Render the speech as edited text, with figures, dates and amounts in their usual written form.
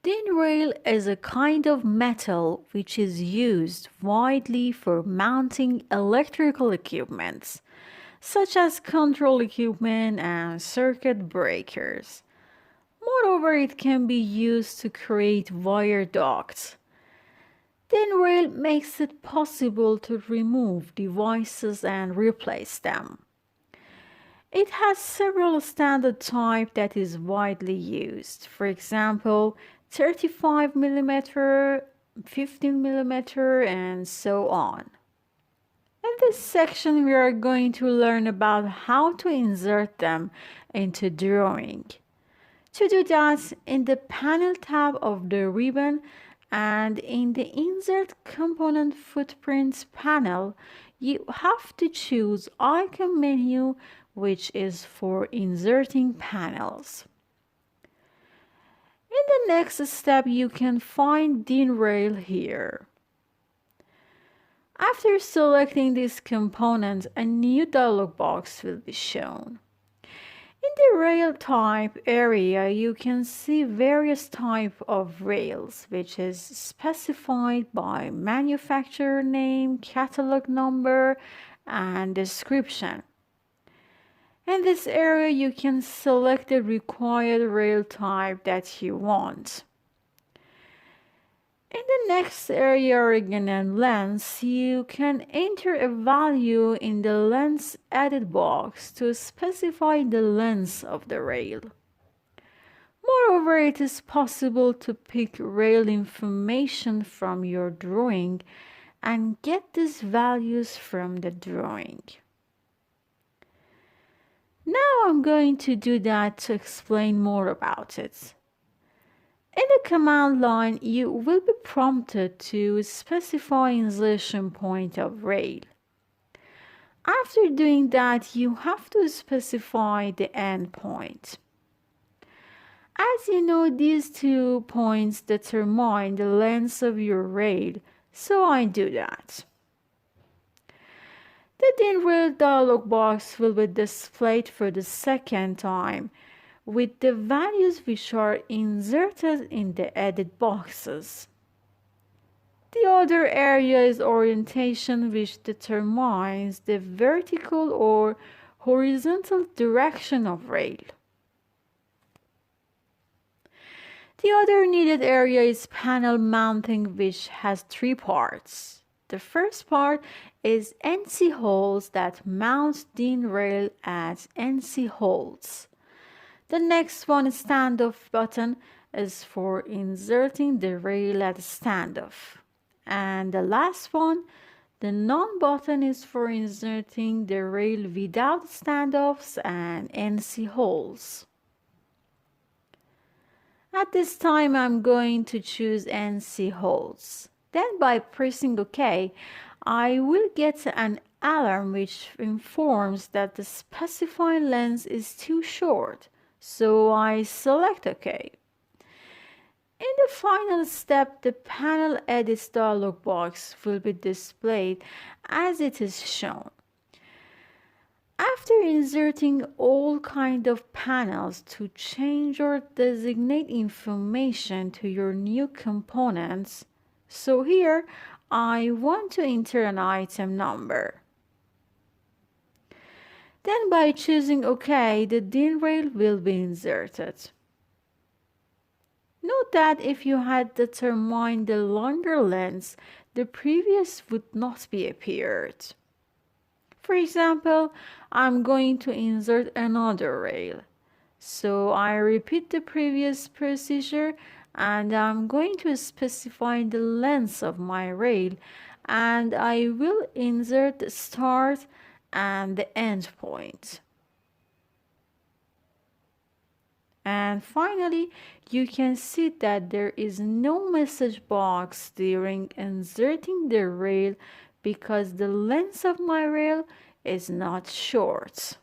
Thin rail is a kind of metal which is used widely for mounting electrical equipment, such as control equipment and circuit breakers. Moreover, it can be used to create wire ducts. Thin rail makes it possible to remove devices and replace them. It has several standard types that is widely used. For example, 35 mm, 15 mm, and so on. In this section, we are going to learn about how to insert them into drawing. To do that, in the Panel tab of the ribbon and in the Insert Component Footprints panel, you have to choose Icon menu, which is for inserting panels. In the next step, you can find thin rail here. After selecting this component, a new dialog box will be shown. In the rail type area, you can see various types of rails, which is specified by manufacturer name, catalog number, and description. In this area, you can select the required rail type that you want. In the next area, origin and length, you can enter a value in the length edit box to specify the length of the rail. Moreover, it is possible to pick rail information from your drawing and get these values from the drawing. Now I'm going to do that to explain more about it. In the command line, you will be prompted to specify insertion point of rail. After doing that, you have to specify the end point. As you know, these 2 points determine the length of your rail, so I do that. The thin rail dialog box will be displayed for the second time with the values which are inserted in the edit boxes. The other area is orientation, which determines the vertical or horizontal direction of rail. The other needed area is panel mounting, which has 3 parts. The first part is NC holes that mount thin rail as NC holes. The next one, standoff button, is for inserting the rail at standoff. And the last one, the none button, is for inserting the rail without standoffs and NC holes. At this time, I'm going to choose NC holes. Then by pressing OK, I will get an alarm which informs that the specified length is too short, so I select OK. In the final step, the panel edit dialog box will be displayed as it is shown. After inserting all kinds of panels to change or designate information to your new components, so here I want to enter an item number. Then by choosing OK, the thin rail will be inserted. Note that if you had determined the longer length, the previous would not be appeared. For example, I'm going to insert another rail. So I repeat the previous procedure and I'm going to specify the length of my rail, and I will insert the start and the end point. And finally, you can see that there is no message box during inserting the rail because the length of my rail is not short.